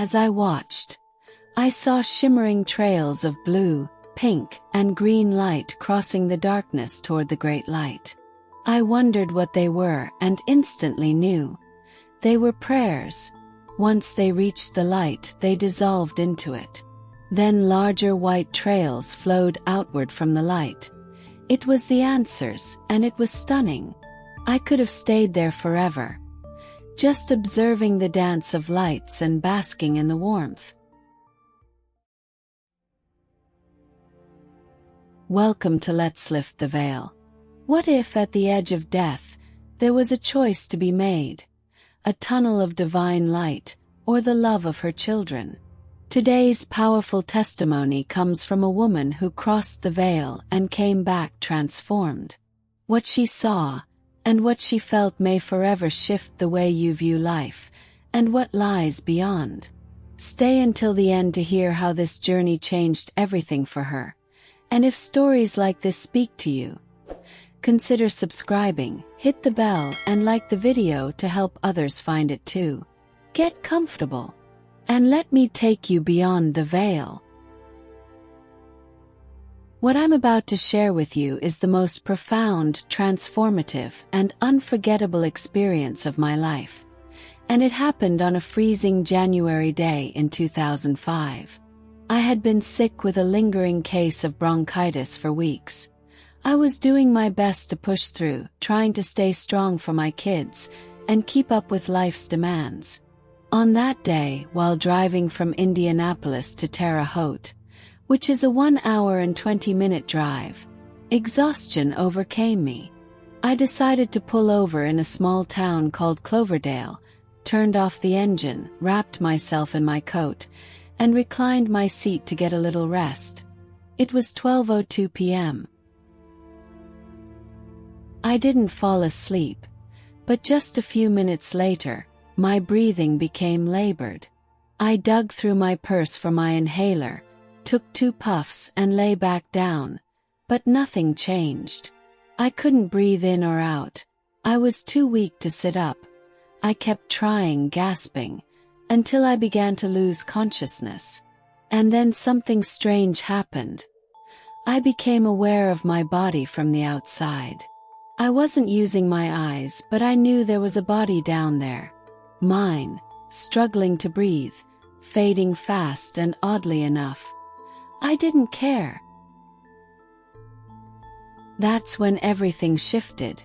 As I watched, I saw shimmering trails of blue, pink, and green light crossing the darkness toward the great light. I wondered what they were and instantly knew. They were prayers. Once they reached the light, they dissolved into it. Then larger white trails flowed outward from the light. It was the answers, and it was stunning. I could have stayed there forever, just observing the dance of lights and basking in the warmth. Welcome to Let's Lift the Veil. What if at the edge of death, there was a choice to be made? A tunnel of divine light, or the love of her children? Today's powerful testimony comes from a woman who crossed the veil and came back transformed. What she saw, and what she felt may forever shift the way you view life, and what lies beyond. Stay until the end to hear how this journey changed everything for her. And if stories like this speak to you, consider subscribing, hit the bell, and like the video to help others find it too. Get comfortable, and let me take you beyond the veil. What I'm about to share with you is the most profound, transformative, and unforgettable experience of my life. And it happened on a freezing January day in 2005. I had been sick with a lingering case of bronchitis for weeks. I was doing my best to push through, trying to stay strong for my kids, and keep up with life's demands. On that day, while driving from Indianapolis to Terre Haute, which is a 1 hour and 20-minute drive, exhaustion overcame me. I decided to pull over in a small town called Cloverdale, turned off the engine, wrapped myself in my coat, and reclined my seat to get a little rest. It was 12:02 p.m. I didn't fall asleep, but just a few minutes later, my breathing became labored. I dug through my purse for my inhaler, took 2 puffs and lay back down, but nothing changed. I couldn't breathe in or out. I was too weak to sit up. I kept trying, gasping, until I began to lose consciousness. And then something strange happened. I became aware of my body from the outside. I wasn't using my eyes, but I knew there was a body down there. Mine, struggling to breathe, fading fast, and oddly enough, I didn't care. That's when everything shifted,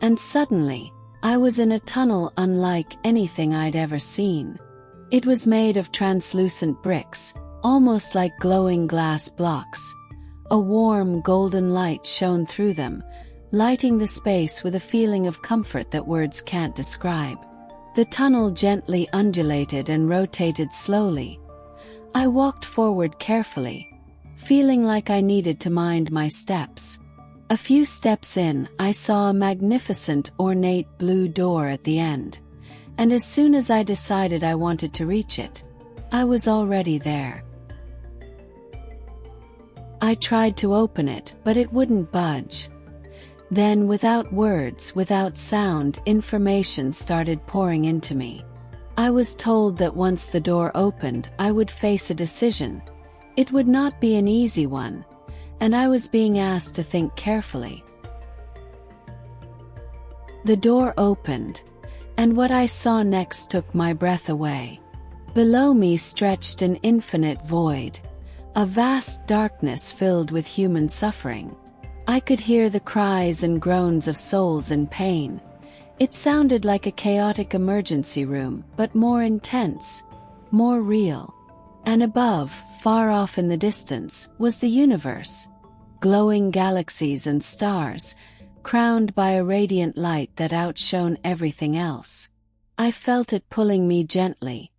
and suddenly, I was in a tunnel unlike anything I'd ever seen. It was made of translucent bricks, almost like glowing glass blocks. A warm, golden light shone through them, lighting the space with a feeling of comfort that words can't describe. The tunnel gently undulated and rotated slowly. I walked forward carefully, feeling like I needed to mind my steps. A few steps in, I saw a magnificent, ornate blue door at the end, and as soon as I decided I wanted to reach it, I was already there. I tried to open it, but it wouldn't budge. Then, without words, without sound, information started pouring into me. I was told that once the door opened, I would face a decision. It would not be an easy one, and I was being asked to think carefully. The door opened, and what I saw next took my breath away. Below me stretched an infinite void, a vast darkness filled with human suffering. I could hear the cries and groans of souls in pain. It sounded like a chaotic emergency room, but more intense, more real. And above, far off in the distance, was the universe. Glowing galaxies and stars, crowned by a radiant light that outshone everything else. I felt it pulling me gently.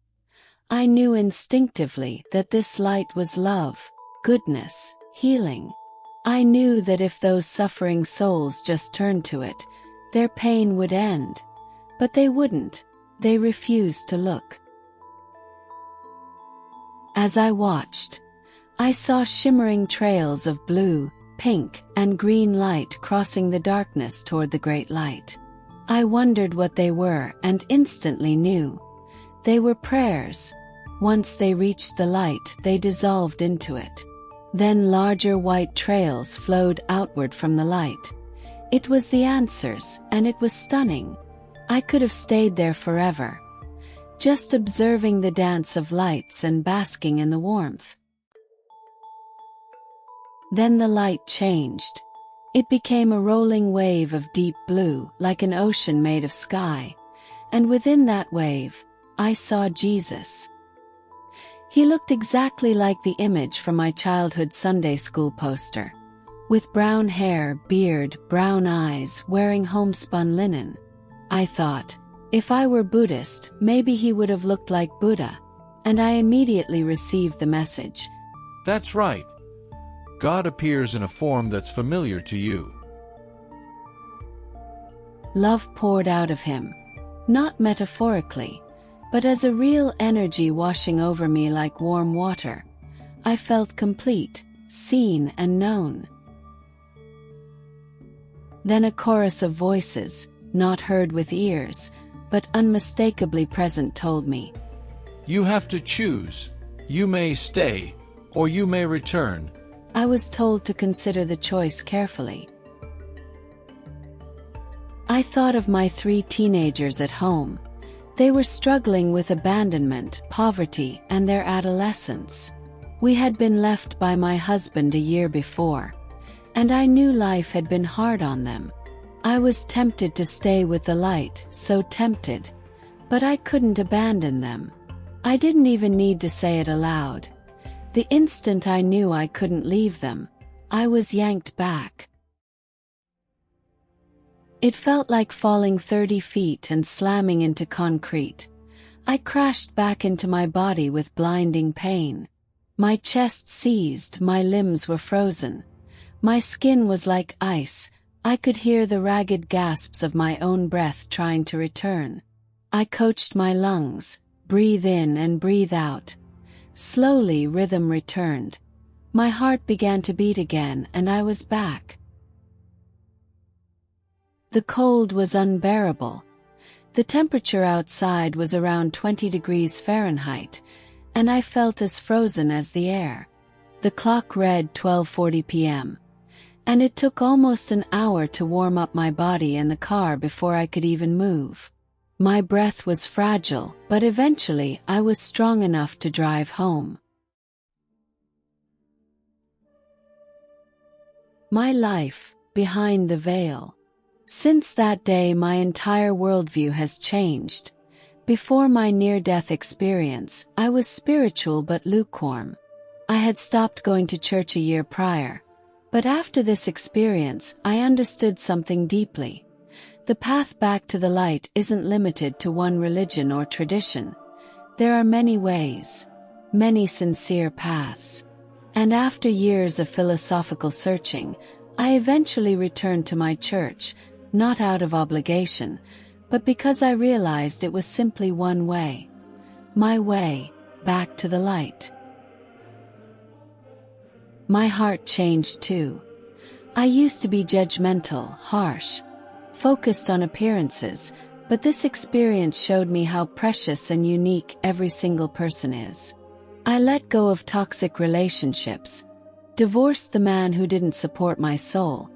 I knew instinctively that this light was love, goodness, healing. I knew that if those suffering souls just turned to it, their pain would end. But they wouldn't. They refused to look. As I watched, I saw shimmering trails of blue, pink, and green light crossing the darkness toward the great light. I wondered what they were and instantly knew. They were prayers. Once they reached the light, they dissolved into it. Then larger white trails flowed outward from the light. It was the answers, and it was stunning. I could have stayed there forever, just observing the dance of lights and basking in the warmth. Then the light changed. It became a rolling wave of deep blue, like an ocean made of sky. And within that wave, I saw Jesus. He looked exactly like the image from my childhood Sunday school poster. With brown hair, beard, brown eyes, wearing homespun linen. I thought, if I were Buddhist, maybe he would have looked like Buddha. And I immediately received the message. That's right. God appears in a form that's familiar to you. Love poured out of him, not metaphorically, but as a real energy washing over me like warm water. I felt complete, seen and known. Then a chorus of voices, not heard with ears, but unmistakably present, told me, You have to choose. You may stay, or you may return. I was told to consider the choice carefully. I thought of my 3 teenagers at home. They were struggling with abandonment, poverty, and their adolescence. We had been left by my husband a year before, and I knew life had been hard on them. I was tempted to stay with the light, so tempted, but I couldn't abandon them. I didn't even need to say it aloud. The instant I knew I couldn't leave them, I was yanked back. It felt like falling 30 feet and slamming into concrete. I crashed back into my body with blinding pain. My chest seized, my limbs were frozen. My skin was like ice. I could hear the ragged gasps of my own breath trying to return. I coached my lungs, breathe in and breathe out. Slowly rhythm returned. My heart began to beat again and I was back. The cold was unbearable. The temperature outside was around 20 degrees Fahrenheit, and I felt as frozen as the air. The clock read 12:40 p.m., and it took almost an hour to warm up my body in the car before I could even move. My breath was fragile, but eventually I was strong enough to drive home. My life, behind the veil. Since that day, my entire worldview has changed. Before my near-death experience, I was spiritual but lukewarm. I had stopped going to church a year prior. But after this experience, I understood something deeply. The path back to the light isn't limited to one religion or tradition. There are many ways, many sincere paths. And after years of philosophical searching, I eventually returned to my church, not out of obligation, but because I realized it was simply one way. My way, back to the light. My heart changed too. I used to be judgmental, harsh, focused on appearances, but this experience showed me how precious and unique every single person is. I let go of toxic relationships, divorced the man who didn't support my soul,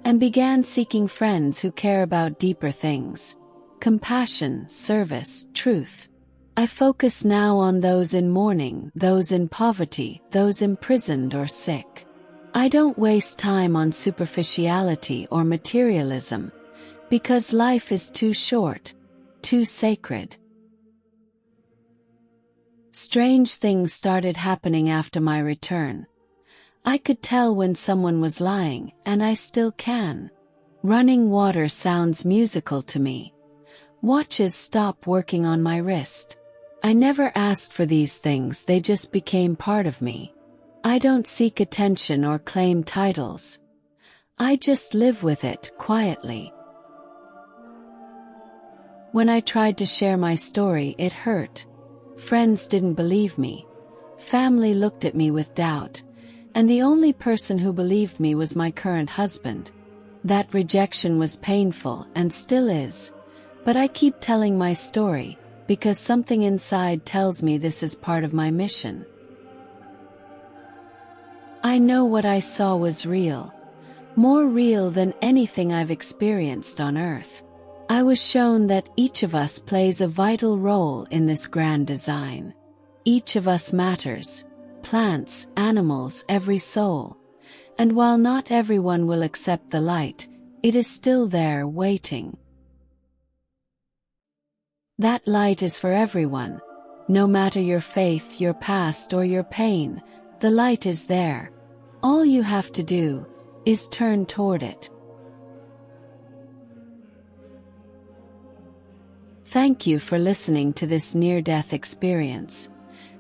and began seeking friends who care about deeper things: compassion, service, truth. I focus now on those in mourning, those in poverty, those imprisoned or sick. I don't waste time on superficiality or materialism, because life is too short, too sacred. Strange things started happening after my return. I could tell when someone was lying, and I still can. Running water sounds musical to me. Watches stop working on my wrist. I never asked for these things, they just became part of me. I don't seek attention or claim titles. I just live with it, quietly. When I tried to share my story, it hurt. Friends didn't believe me. Family looked at me with doubt. And the only person who believed me was my current husband. That rejection was painful and still is. But I keep telling my story, because something inside tells me this is part of my mission. I know what I saw was real, more real than anything I've experienced on Earth. I was shown that each of us plays a vital role in this grand design. Each of us matters: plants, animals, every soul. And while not everyone will accept the light, it is still there waiting. That light is for everyone. No matter your faith, your past, or your pain, the light is there. All you have to do is turn toward it. Thank you for listening to this near-death experience.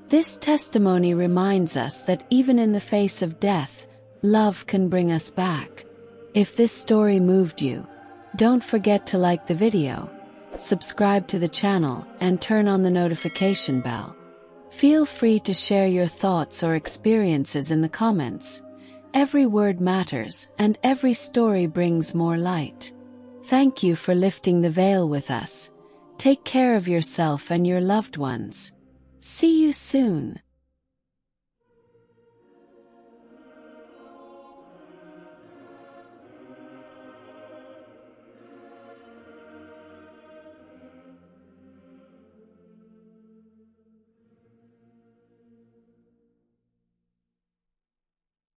This testimony reminds us that even in the face of death, love can bring us back. If this story moved you, don't forget to like the video, subscribe to the channel, and turn on the notification bell. Feel free to share your thoughts or experiences in the comments. Every word matters, and every story brings more light. Thank you for lifting the veil with us. Take care of yourself and your loved ones. See you soon.